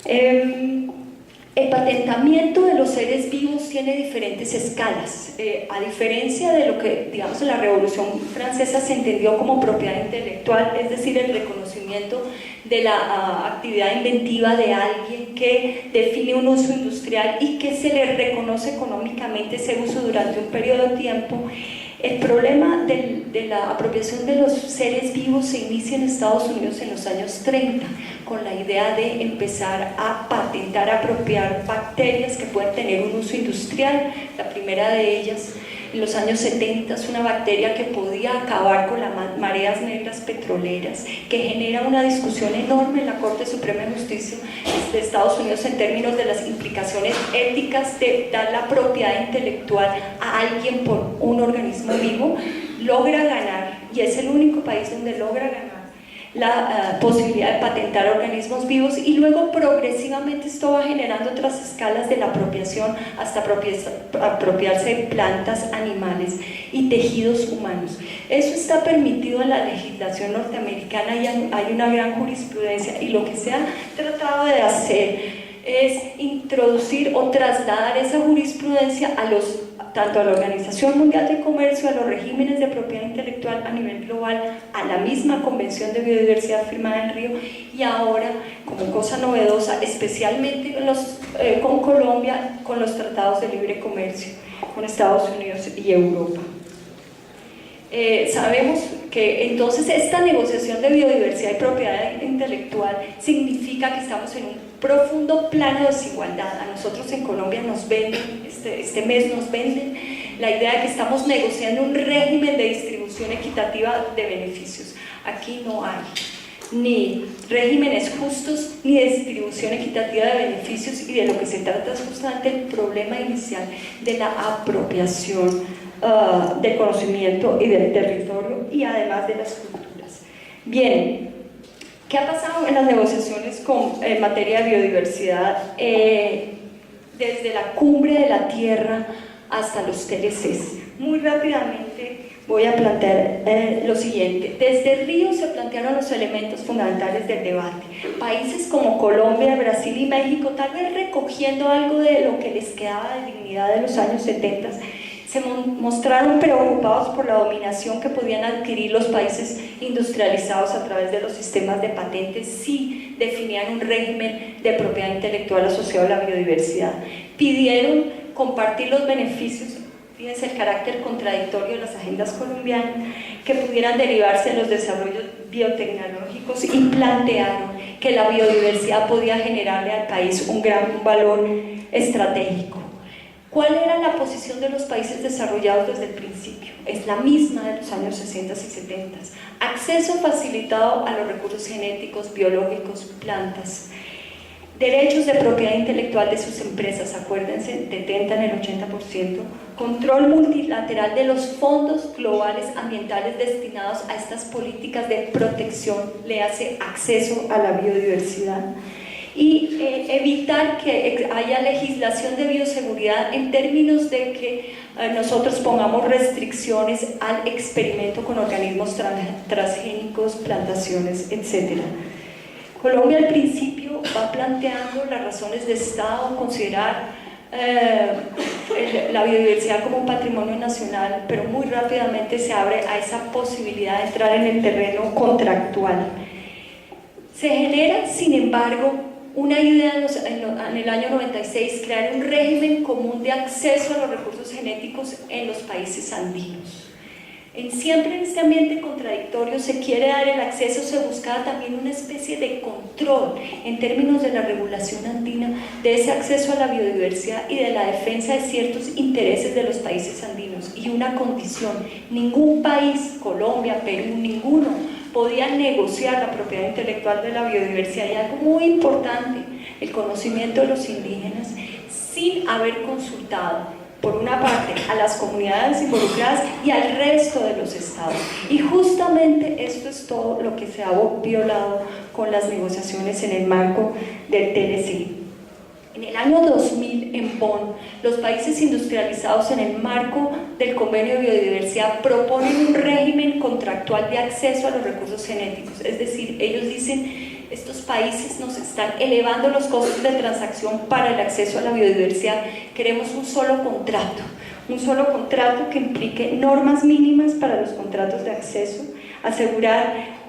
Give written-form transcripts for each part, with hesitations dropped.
El patentamiento de los seres vivos tiene diferentes escalas. A diferencia de lo que, digamos, en la Revolución Francesa se entendió como propiedad intelectual, es decir, el reconocimiento de la actividad inventiva de alguien que define un uso industrial y que se le reconoce económicamente ese uso durante un periodo de tiempo. El problema de la apropiación de los seres vivos se inicia en Estados Unidos en los años 30, con la idea de empezar a patentar, a apropiar bacterias que pueden tener un uso industrial. La primera de ellas, en los años 70, es una bacteria que podía acabar con las mareas negras petroleras, que genera una discusión enorme en la Corte Suprema de Justicia de Estados Unidos en términos de las implicaciones éticas de dar la propiedad intelectual a alguien por un organismo vivo. Logra ganar, y es el único país donde logra ganar la posibilidad de patentar organismos vivos, y luego progresivamente esto va generando otras escalas de la apropiación hasta apropiarse de plantas, animales y tejidos humanos. Eso está permitido en la legislación norteamericana y hay una gran jurisprudencia, y lo que se ha tratado de hacer es introducir o trasladar esa jurisprudencia tanto a la Organización Mundial de Comercio, a los regímenes de propiedad intelectual a nivel global, a la misma Convención de Biodiversidad firmada en Río, y ahora, como cosa novedosa, especialmente con Colombia, con los tratados de libre comercio con Estados Unidos y Europa. Sabemos que entonces esta negociación de biodiversidad y propiedad intelectual significa que estamos en un profundo plano de desigualdad. A nosotros en Colombia nos venden, este mes nos venden la idea de que estamos negociando un régimen de distribución equitativa de beneficios. Aquí no hay ni regímenes justos ni de distribución equitativa de beneficios, y de lo que se trata es justamente el problema inicial de la apropiación del conocimiento y del territorio, y además de las culturas. Bien, ¿qué ha pasado en las negociaciones en materia de biodiversidad desde la cumbre de la Tierra hasta los TLCs? Muy rápidamente voy a plantear lo siguiente. Desde Río se plantearon los elementos fundamentales del debate. Países como Colombia, Brasil y México, tal vez recogiendo algo de lo que les quedaba de dignidad de los años 70, se mostraron preocupados por la dominación que podían adquirir los países industrializados a través de los sistemas de patentes si definían un régimen de propiedad intelectual asociado a la biodiversidad. Pidieron compartir los beneficios, fíjense el carácter contradictorio de las agendas colombianas, que pudieran derivarse de los desarrollos biotecnológicos, y plantearon que la biodiversidad podía generarle al país un gran valor estratégico. ¿Cuál era la posición de los países desarrollados desde el principio? Es la misma de los años 60 y 70. Acceso facilitado a los recursos genéticos, biológicos, plantas. Derechos de propiedad intelectual de sus empresas, acuérdense, detentan el 80%. Control multilateral de los fondos globales ambientales destinados a estas políticas de protección, le hace acceso a la biodiversidad. Y evitar que haya legislación de bioseguridad en términos de que nosotros pongamos restricciones al experimento con organismos transgénicos, plantaciones, etc. Colombia al principio va planteando las razones de Estado, considerar la biodiversidad como un patrimonio nacional, pero muy rápidamente se abre a esa posibilidad de entrar en el terreno contractual. Se genera, sin embargo, una idea en el año 96, crear un régimen común de acceso a los recursos genéticos en los países andinos. Siempre en este ambiente contradictorio se quiere dar el acceso, se buscaba también una especie de control en términos de la regulación andina de ese acceso a la biodiversidad y de la defensa de ciertos intereses de los países andinos. Y una condición: ningún país, Colombia, Perú, ninguno, podía negociar la propiedad intelectual de la biodiversidad, y algo muy importante, el conocimiento de los indígenas, sin haber consultado, por una parte, a las comunidades involucradas y al resto de los estados. Y justamente esto es todo lo que se ha violado con las negociaciones en el marco del TLC. En el año 2000, en Bonn, los países industrializados, en el marco del Convenio de Biodiversidad, proponen un régimen contractual de acceso a los recursos genéticos. Es decir, ellos dicen Estos países nos están elevando los costos de transacción para el acceso a la biodiversidad. Queremos un solo contrato que implique normas mínimas para los contratos de acceso, asegurar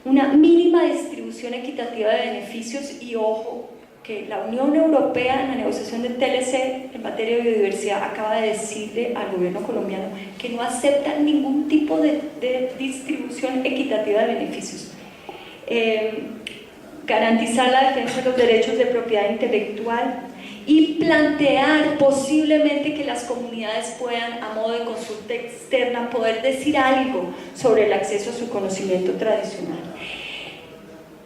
una mínima distribución equitativa de beneficios y, ojo, que la Unión Europea en la negociación del TLC en materia de biodiversidad acaba de decirle al gobierno colombiano que no acepta ningún tipo de distribución equitativa de beneficios. Garantizar la defensa de los derechos de propiedad intelectual y plantear posiblemente que las comunidades puedan, a modo de consulta externa, poder decir algo sobre el acceso a su conocimiento tradicional.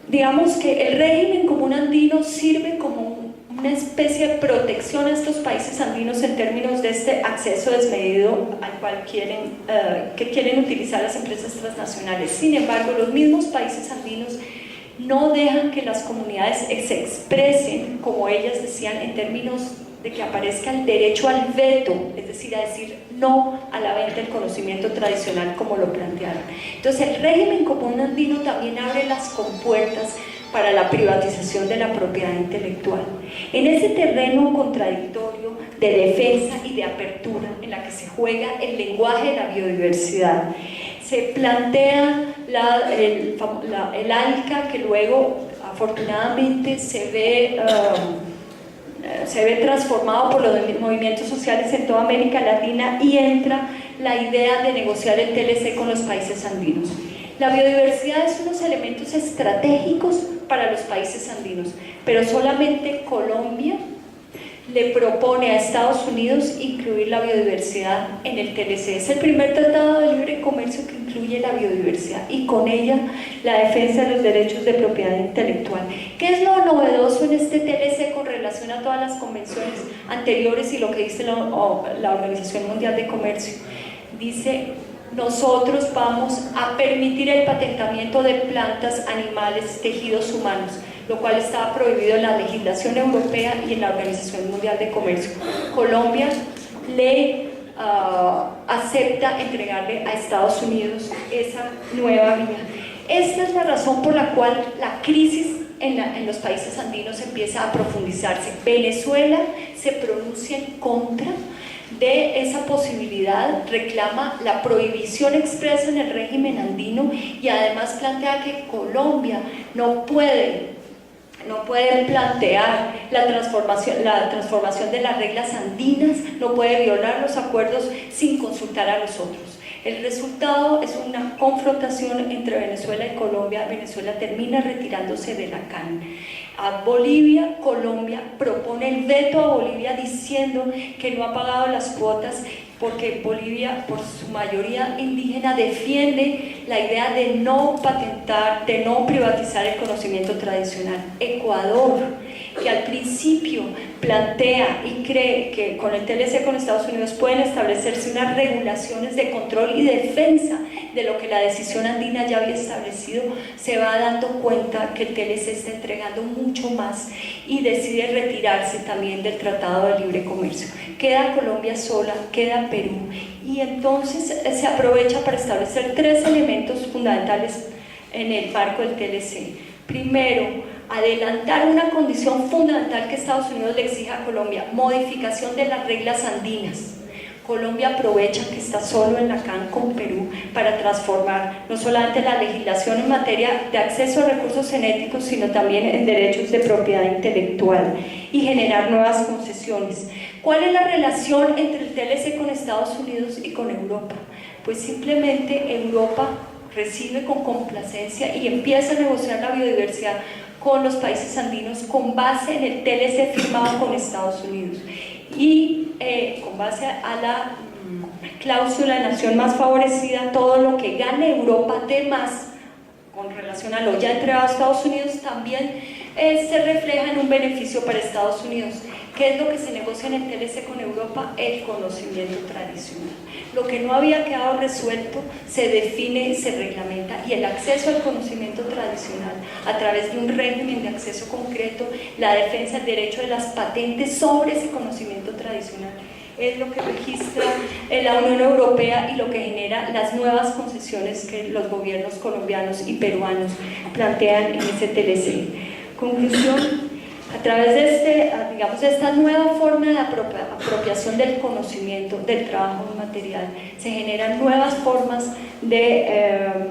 Digamos que el régimen común andino sirve como una especie de protección a estos países andinos en términos de este acceso desmedido al cual quieren utilizar las empresas transnacionales. Sin embargo, los mismos países andinos no dejan que las comunidades se expresen, como ellas decían, en términos de que aparezca el derecho al veto, es decir, a decir no a la venta del conocimiento tradicional como lo plantearon. Entonces el régimen común andino también abre las compuertas para la privatización de la propiedad intelectual. En ese terreno contradictorio de defensa y de apertura en la que se juega el lenguaje de la biodiversidad, se plantea el ALCA, que luego afortunadamente se ve transformado por los movimientos sociales en toda América Latina, y entra la idea de negociar el TLC con los países andinos. La biodiversidad es unos elementos estratégicos para los países andinos, pero solamente Colombia le propone a Estados Unidos incluir la biodiversidad en el TLC. Es el primer tratado de libre comercio que incluye la biodiversidad y con ella la defensa de los derechos de propiedad intelectual. ¿Qué es lo novedoso en este TLC con relación a todas las convenciones anteriores y lo que dice la Organización Mundial de Comercio? Dice: nosotros vamos a permitir el patentamiento de plantas, animales, tejidos humanos, lo cual estaba prohibido en la legislación europea y en la Organización Mundial de Comercio. Colombia le acepta entregarle a Estados Unidos esa nueva vía. Esta es la razón por la cual la crisis en los países andinos empieza a profundizarse. Venezuela se pronuncia en contra de esa posibilidad, reclama la prohibición expresa en el régimen andino y además plantea que Colombia no puede plantear la transformación de las reglas andinas, no puede violar los acuerdos sin consultar a los otros. El resultado es una confrontación entre Venezuela y Colombia. Venezuela termina retirándose de la CAN. A Bolivia, Colombia propone el veto a Bolivia diciendo que no ha pagado las cuotas porque Bolivia, por su mayoría indígena, defiende la idea de no patentar, de no privatizar el conocimiento tradicional. Ecuador, que al principio plantea y cree que con el TLC con Estados Unidos pueden establecerse unas regulaciones de control y defensa de lo que la decisión andina ya había establecido, se va dando cuenta que el TLC está entregando mucho más y decide retirarse también del Tratado de Libre Comercio. Queda Colombia sola, queda Perú, y entonces se aprovecha para establecer tres elementos fundamentales en el marco del TLC. Primero, adelantar una condición fundamental que Estados Unidos le exige a Colombia: modificación de las reglas andinas. Colombia aprovecha que está solo en la CAN con Perú para transformar no solamente la legislación en materia de acceso a recursos genéticos, sino también en derechos de propiedad intelectual y generar nuevas concesiones. ¿Cuál es la relación entre el TLC con Estados Unidos y con Europa? Pues simplemente Europa recibe con complacencia y empieza a negociar la biodiversidad con los países andinos con base en el TLC firmado con Estados Unidos y con base a la cláusula de nación más favorecida. Todo lo que gane Europa de más con relación a lo ya entregado a Estados Unidos también se refleja en un beneficio para Estados Unidos. ¿Qué es lo que se negocia en el TLC con Europa? El conocimiento tradicional. Lo que no había quedado resuelto se define y se reglamenta, y el acceso al conocimiento tradicional a través de un régimen de acceso concreto, la defensa del derecho de las patentes sobre ese conocimiento tradicional, es lo que registra la Unión Europea y lo que genera las nuevas concesiones que los gobiernos colombianos y peruanos plantean en ese TLC. Conclusión: a través de digamos, de esta nueva forma de apropiación del conocimiento, del trabajo material, se generan nuevas formas de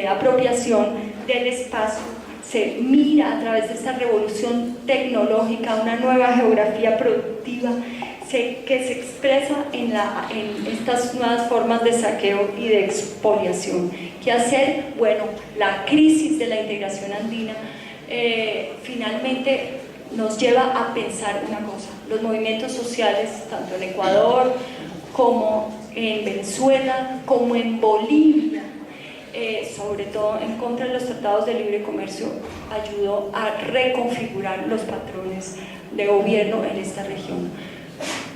apropiación del espacio. Se mira a través de esta revolución tecnológica una nueva geografía productiva que se expresa en estas nuevas formas de saqueo y de expoliación. ¿Qué hacer? Bueno, la crisis de la integración andina finalmente nos lleva a pensar una cosa: los movimientos sociales, tanto en Ecuador como en Venezuela, como en Bolivia, sobre todo en contra de los tratados de libre comercio, ayudó a reconfigurar los patrones de gobierno en esta región.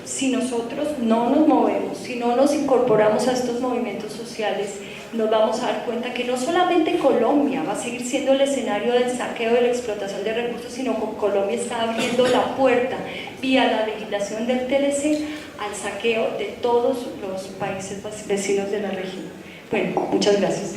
Si nosotros no nos movemos, si no nos incorporamos a estos movimientos sociales, nos vamos a dar cuenta que no solamente Colombia va a seguir siendo el escenario del saqueo y de la explotación de recursos, sino que Colombia está abriendo la puerta vía la legislación del TLC al saqueo de todos los países vecinos de la región. Bueno, muchas gracias.